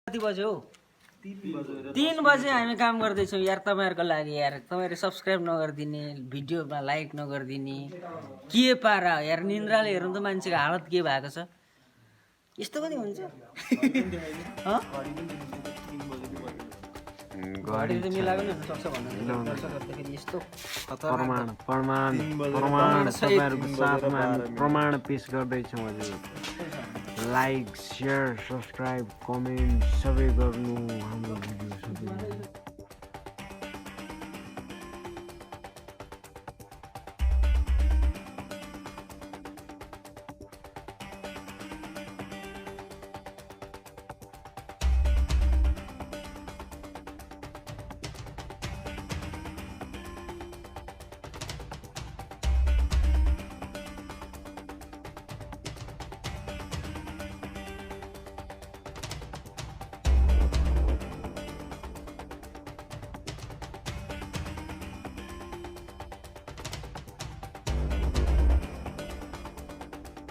कति बज्यो हौ 3 बजे हामी काम गर्दैछौँ यार तपाईँहरूको लागि यार तपाईँहरू सब्सक्राइब नगरिदिने भिडियोमा लाइक नगरिदिने के पारा यार निन्द्राले हेर्नु त मान्छेको हालत के भएको छ यस्तो पनि हुन्छ घडी त मिलाएको नि सक्छ भन्नु दर्शकहरुले यस्तो प्रमाण तपाईहरुको साथमा प्रमाण पेश गर्दैछौँ हजुर लाइक शेयर सब्स्क्राइब कमेन्ट सबै गर्नु हाम्रो भिडियो सबै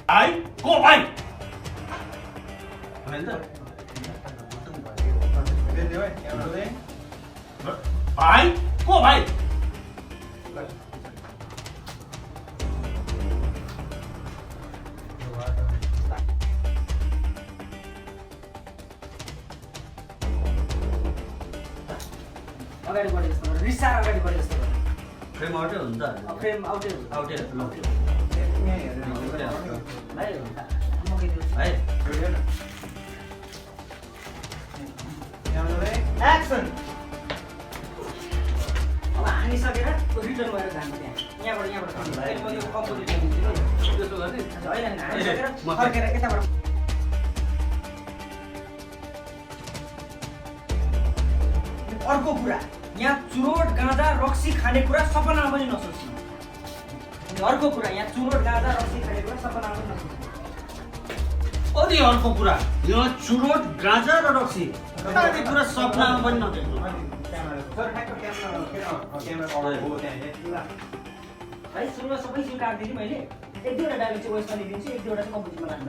भाइ को भाइ भाइ को भाइ अगाडि बढे जस्तो रिसा अगाडि बढे जस्तो फ्रेम आउटै हुन्छ फ्रेम आउटै आउटै भाइ म के दिन्छु है एक्सन अब हानिसकेर रिटर्न गरेर जानु त्यहाँ यहाँबाट कम्पोजिसन दिन्छु त्यसो गर्ने होइन हानिसकेर फर्केर यताबाट अर्को कुरा यहाँ चुरोट गाँजा रक्सी खाने कुरा सपनामा पनि नसोच्नु अर्को कुरा यहाँ चुरोट गाँजा रक्सी खाने कुरा सपनामा पनि नसोच्नु अनि अर्को कुरा यहाँ चुरोट गाँजा र रक्सी खाने कुरा सपनामा पनि नदेख्नु है सुरुमा सबै सिन काटिदिनु मैले एक दुईवटा डायलग चाहिँ वेस्टमा लिदिन्छु एक दुईवटा चाहिँ कम्पोजिसनमा राख्नु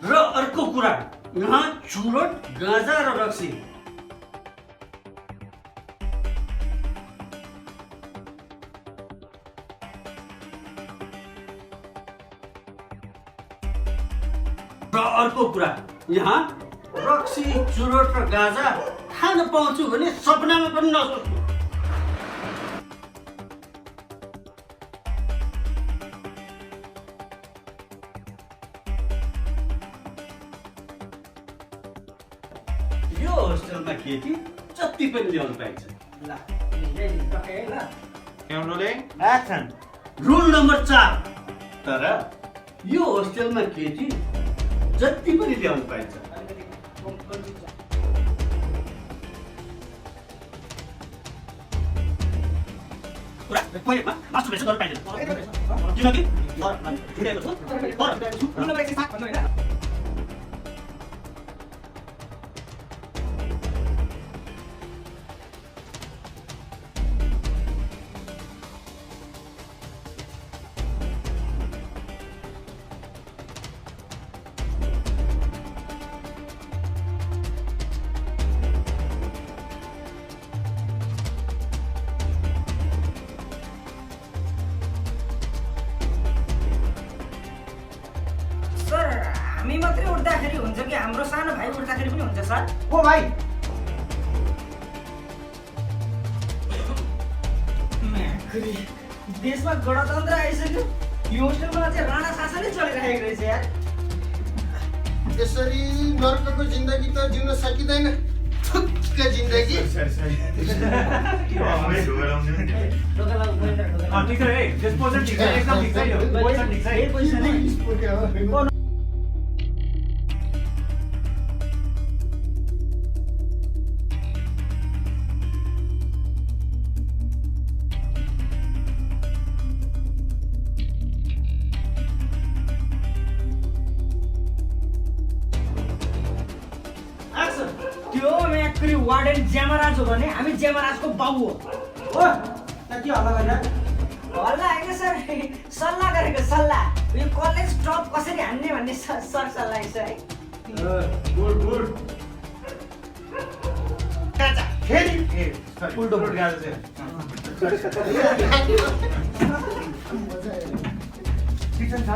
र अर्को कुरा यहाँ चुरोट गाँजा र रक्सी र अर्को कुरा यहाँ रक्सी चुरोट र गाँजा खान पाउँछु भने सपनामा पनि नसोच्नु यो होस्टेलमा केटी जति पनि ल्याउनु पाइन्छ रुल नम्बर 4 तर यो होस्टेलमा केटी जति पनि ल्याउनु पाइन्छ मासु भेज गर्नु पाइँदैन किनकि हामी मात्रै उठ्दाखेरि हुन्छ कि हाम्रो सानो भाइ उठ्दाखेरि पनि हुन्छ सर ओ भाइ देशमा गणतन्त्र आइसक्यो यो होस्टेलमा चाहिँ राणा शासनै चलिरहेको रहेछ यार यसरी नर्कको जिन्दगी त जिउन सकिँदैन थुक्क जिन्दगी त्यो म्याक्री वार्डेन ज्यामराज हो भने हामी ज्यामराजको बाबु हो के हल्ला गरिरहेको हल्ला होइन सर, सल्लाह गरेको सल्लाह। यो कलेज ड्रप कसरी हान्ने भन्ने सर सल्लाह छ है। गुड गाजा फेरि उल्टो गाजा चाहिँ किचन छ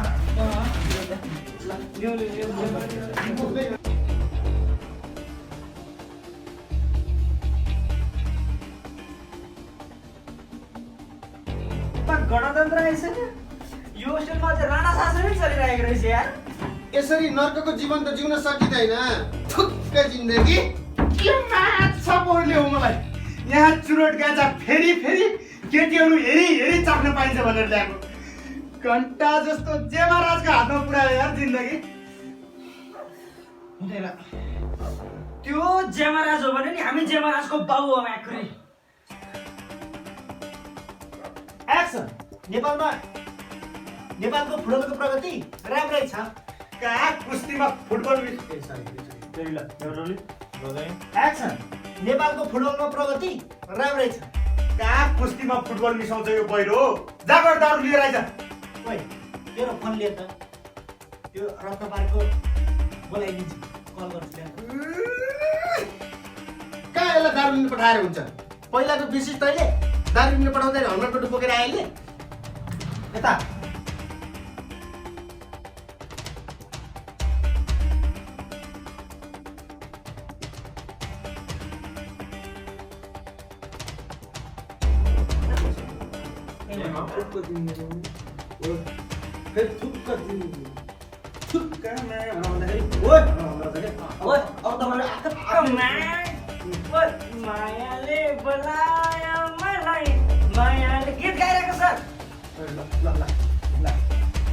गणतन्त्र आइसक्यो। यो होस्टेलमा चाहिँ राणा शासन पनि चलिरहेको रहेछ यार। यसरी नर्कको जीवन त जिउन सकिँदैन। थुक्क जिन्दगी के माछा बोल्यो मलाई यहाँ चुरोट गाजा फेरि केटीहरू हेरी चाख्न पाइन्छ भनेर ल्याएको घन्टा जस्तो जे महाराजको हातमा पुऱ्यायो यार जिन्दगी हुँदैन। त्यो जेमराज हो भने नि हामी जेमराजको बाउ हो म्याक्री। एक्सन। नेपालको फुटबलको प्रगति राम्रै छ। कहाँ कुस्तीमा फुटबल एक्सन। नेपालको फुटबलमा प्रगति राम्रै छ। कहाँ कुस्तीमा फुटबल मिसाउँछ यो पहिरो जागर दारु लिएर आइज। ओइ तेरो फोन लिएर त त्यो रत्नपारको बोलाइदिन्छु कल गर्छु। कहाँ यसलाई दारु लिनु पठाएर हुन्छ? पहिलाको विशिष्ट तैँले दारु लिनु पठाउँदैन हल्लाटोटो बोकेर आइले यता मायाले बोलायो मलाई, मायाले गीत गाइरहेको सर।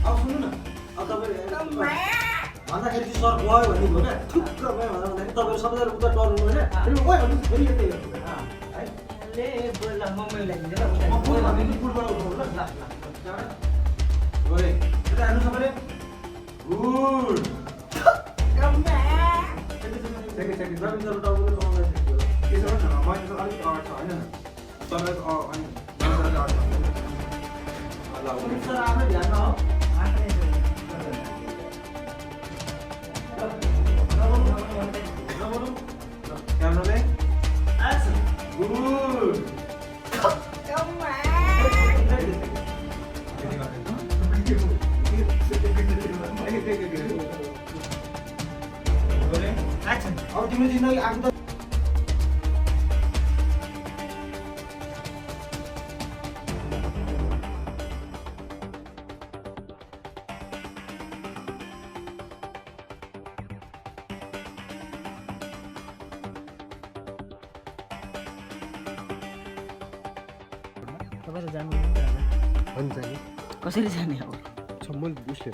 अब सुन्नु न अब तपाईँले भन्दाखेरि चाहिँ सर गयो भन्ने हो क्या थुप्रो गयो भन्दाखेरि तपाईँहरू सबैजना उता टर्नु होइन फेरि गयो भने फेरि यतै है ले बोला म मिलाइदिन्छु ल। म फोन भन्दैछु फुटबल उठाउनु ल गए यता हेर्नु सबैले गुड सेकेन्ड रविन्द्र टाउको कमाउँदै थियो के छ भने मैले त अलिक अगाडि छ होइन तपाईँको अनि सर आफ्नो ध्यान न क्यामेराले एक्सन गुड एक्सन। अब तिम्रो जिन्दगी आएको त तपाईँ त जानु हुन्छ नि कसरी जाने अब? सम्म उसले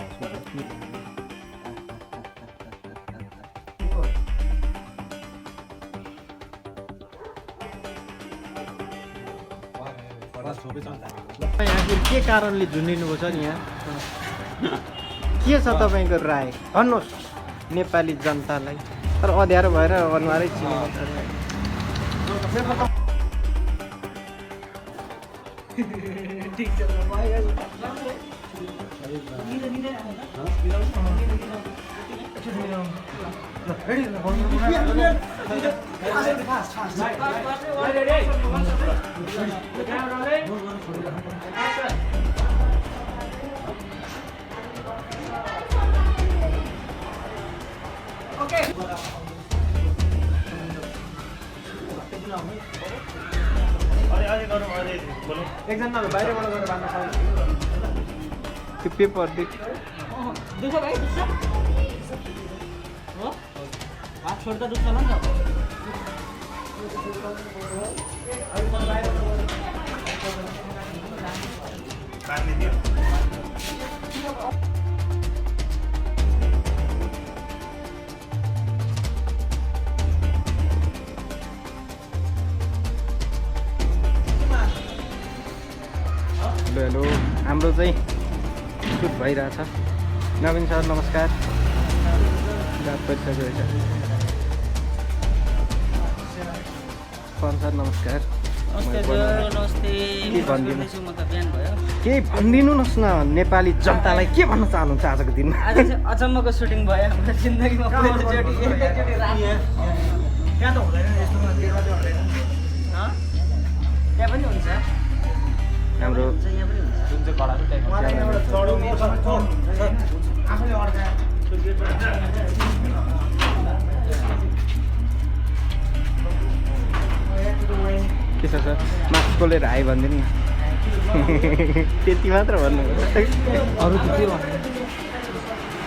यहाँ के कारणले झुन्डिनुभएको छ नि यहाँ के छ तपाईँको राय भन्नुहोस् नेपाली जनतालाई। तर अँध्यारो भएर अनुहारै चिनिन्छ। ठीक छ एकजना बाहिरबाट गएर बाँध्न सक्छ त्यो पेपर दुख्छ भाइ दुख्छ हो हात छोड्दा दुख्छ होला नि हेलो हाम्रो चाहिँ सुट भइरहेछ। नवीन सर नमस्कार। रात परिसकेको रहेछ। पवन सर नमस्कार। नमस्ते के भनिदिनु? गर्दैछु म त बिहान भयो केही भनिदिनुहोस् न नेपाली जनतालाई के भन्न चाहनुहुन्छ आजको दिनमा आज चाहिँ अचम्मको सुटिङ भयो हाम्रो जिन्दगीमा पहिलोचोटि एकैचोटि रात त्यहाँ त हुँदैन यस्तो मन्दिरमा चाहिँ हुँदैन हँ? त्यहाँ पनि हुन्छ हाम्रो हुन्छ, यहाँ पनि हुन्छ जुन चाहिँ कडाको टाइप मलाई यहाँबाट चढाउनु आफैले अड्का के छ सर मास्क खोलेर हाई भनिदिनु न त्यति मात्र भन्नु अरू त के भन्नु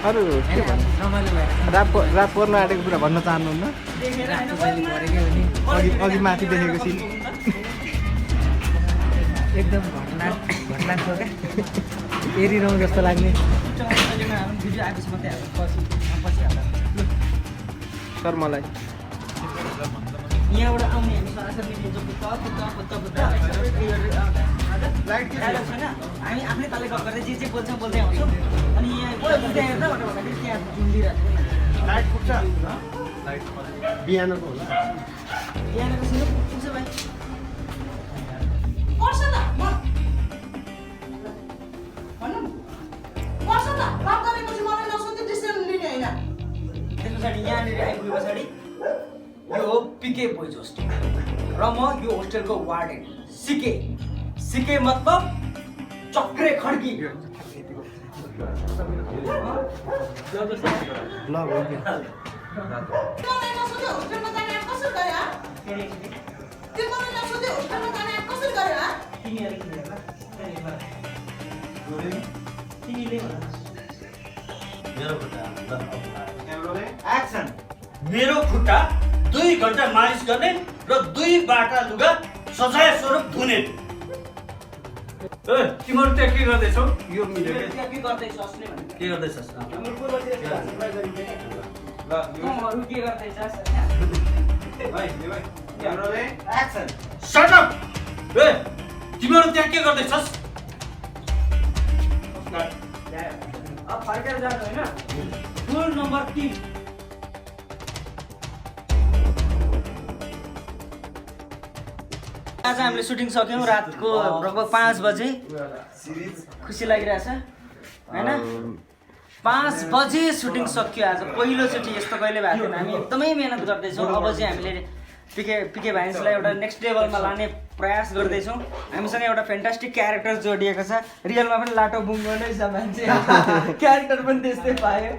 अरू के भन्नु रमाइलो भयो रात पर्न आँटेको कुरा भन्न चाहनुहुन्न रातको जहिले परेकै हो नि अघि माथि देखेको सिन एकदम घटना छ क्या हेरिरहँ जस्तो लाग्ने भिडियो आएपछि मात्रै हाल्नु पछि हाल्नु सर मलाई यहाँबाट आउने हामी सरासरी लिन्छौँ डायलग छैन हामी आफ्नै तालले गफ गर्दै जे बोल्छौँ बोल्दै आउँछौँ अनि यहाँ त्यहाँ हेर्दा भन्दाखेरि त्यहाँ झुन्डिरहेको लाइट फुट्छ बिहानको होला यहाँको सुन्नु पुग्छ भाइ पर्छ त म भनौँ पर्छ त बात गरेपछि मलाई नसोध्ने डिसिजन लिने होइन त्यस पछाडि यहाँनिर आइपुगे पछाडि यो हो पिके बोइज होस्टेल र म यो होस्टेलको वार्डेन सिके सिके मतलब चक्रे खड्की मलाई नसोध्ने होस्टेलमा जाने आँट कसरी गरे हा त्यो मलाई नसोध्ने होस्टेलमा जाने आँट कसरी गरे हा एक्सन मेरो खुट्टा 2 घन्टा मालिस गर्ने र 2 बाटा लुगा सजाय स्वरूप धुने तिमीहरू त्यहाँ के गर्दैछौ यो मिलेर के गर्दैछ अस्ने भने के गर्दैछस् हाम्रो पूर्वतिर सब्स्क्राइब गरिदिनु ल अरू के गर्दैछस् एक्सन शट अप तिमीहरू त्यहाँ के गर्दैछस् अब फर्केर जानु होइन रुल नम्बर 3 आज हामीले सुटिङ सक्यौँ रातको लगभग 5 बजे खुसी लागिरहेछ होइन 5 बजे सुटिङ सक्यो आज पहिलोचोटि यस्तो कहिले भएको थिएन हामी एकदमै मिहिनेत गर्दैछौँ अब चाहिँ हामीले पिके भाइन्सलाई एउटा नेक्स्ट लेभलमा लाने प्रयास गर्दैछौँ हामीसँग एउटा फेन्टास्टिक क्यारेक्टर जोडिएको छ रियलमा पनि लाटो बुङ्गो नै छ मान्छे क्यारेक्टर पनि त्यस्तै पायो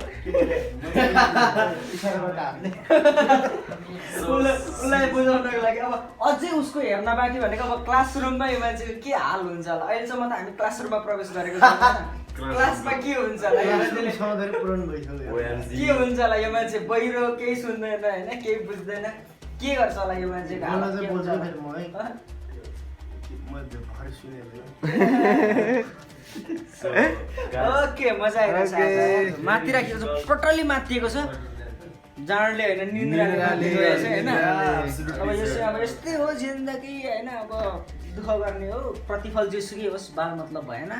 उसलाई बुझाउनको लागि अब अझै उसको हेर्न बाँकी भनेको अब क्लासरुममा यो मान्छेको के हाल हुन्छ होला अहिलेसम्म त हामी क्लासरुममा प्रवेश गरेको छैन क्लासमा के हुन्छ होला यो मान्छेले के हुन्छ होला यो मान्छे बहिरो केही सुन्दैन होइन केही बुझ्दैन के गर्छ होला यो मान्छेको हालत के हुन्छ होला? ओके मजा आइरहेछ आज। माथि राखेको छ टोटल्ली माथिएको छ जाडले होइन निन्द्राले माथिरहेछ होइन अब यस्तै हो जिन्दगी होइन अब दुःख गर्ने हो प्रतिफल जेसुकै होस् बाल मतलब भएन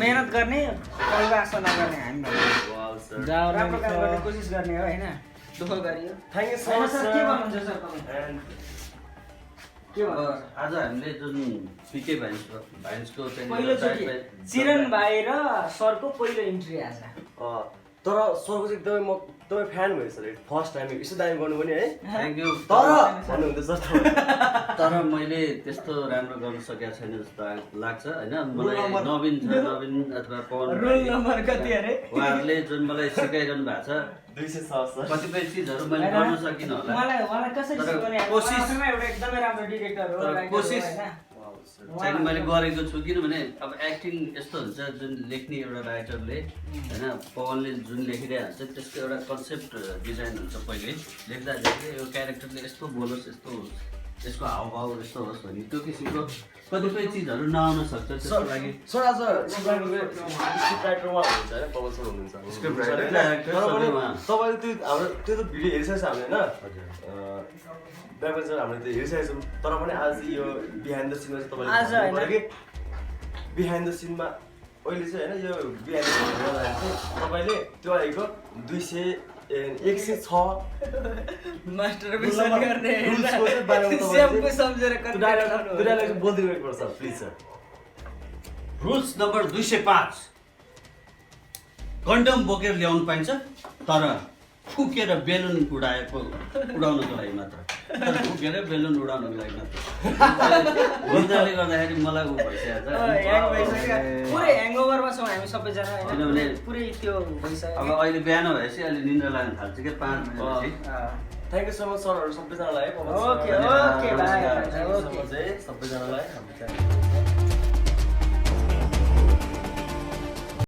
मेहनत गर्ने कहिले आशा नगर्ने हामी राम्रो काम गर्ने कोसिस गर्ने हो होइन दुःख गरियो थ्याङ्क यू सो होइन मच सर के भन्नुहुन्छ सर तपाईँ के भन्नुहुन्छ आज हामीले जुन पिके भाइन्सको पहिलोचोटि चिरन भाइ र सरको पहिलो इन्ट्री आज तर सरको चाहिँ एकदमै म तपाईँ फ्यान भयो सर फर्स्ट टाइम यसो दामी गर्नु पनि है थ्याङ्क यू तर भन्नुहुँदैछ तर मैले त्यस्तो राम्रो गर्न सकेको छैन जस्तो लाग्छ होइन मलाई नवीन छ नवीन अथवा पवन रोल नम्बर कति अरे उहाँहरूले जुन मलाई सिकाइरहनु भएको छ 207 सर कतिपय चिजहरू मैले गर्न सकिनँ होला मलाई कसरी तर सिकाउने कोसिस- आफैमा एउटा एकदमै राम्रो डिरेक्टर हो तर writer हो, कोसिस- होइन? चाहिँ मैले गरेको छु किनभने अब एक्टिङ यस्तो हुन्छ जुन लेख्ने एउटा राइटरले होइन पवनले जुन लेखिरहेको हुन्छ त्यसको एउटा कन्सेप्ट डिजाइन हुन्छ पहिले लेख्दा यो क्यारेक्टरले यस्तो बोलोस् यस्तो होस् यसको हावभाव यस्तो होस् भने त्यो किसिमको कतिपय चिजहरू नआउन सक्छ त्यसको लागि सर आज स्क्रिप्ट राइटर उहाँ हुनुहुन्छ होइन पवन सर हुनुहुन्छ स्क्रिप्ट तर राइटर पनि उहाँ तपाईँले त्यो हाम्रो त्यो त भिडियो हेरिसकेको छ हामीले होइन ब्याकग्राउन्ड सर हामीले त्यो हेरिसकेको छौँ तर पनि आज यो बिहाइन्ड द सिनमा चाहिँ तपाईँले आज होइन। भन्नु पऱ्यो कि बिहाइन्ड द सिनमा अहिले चाहिँ होइन यो बिहाइन्ड द सिनमा चाहिँ तपाईँले त्यो आएको 200 106 मास्टरबेसन गर्ने रुल्सको चाहिँ बारेमा तपाईले स्याम्पू सम्झेर त्यो डायलग चाहिँ बोलिदिनु पर्छ please sir. Rules number 205 condom बोकेर ल्याउनु पाइन्छ तर फुकेर बेलुन उडाउनको लागि मात्र। तर फुकेर बेलुन उडाउनको लागि मात्र। भन्दाले गर्दाखेरि मलाई उ भइसकेको ह्याङ छ। भइसक्यो पुरै ह्याङओभरमा छौँ हामी सबैजना हैन किनभने पुरै त्यो भइसक्यो अब अहिले बिहान भएपछि अहिले निन्द्रा लाग्न थाल्छ के 5 बजेपछि। थ्याङ्क यू सो मच सरहरू सबैजनालाई ओके, ओके, बाई। सबैजनालाई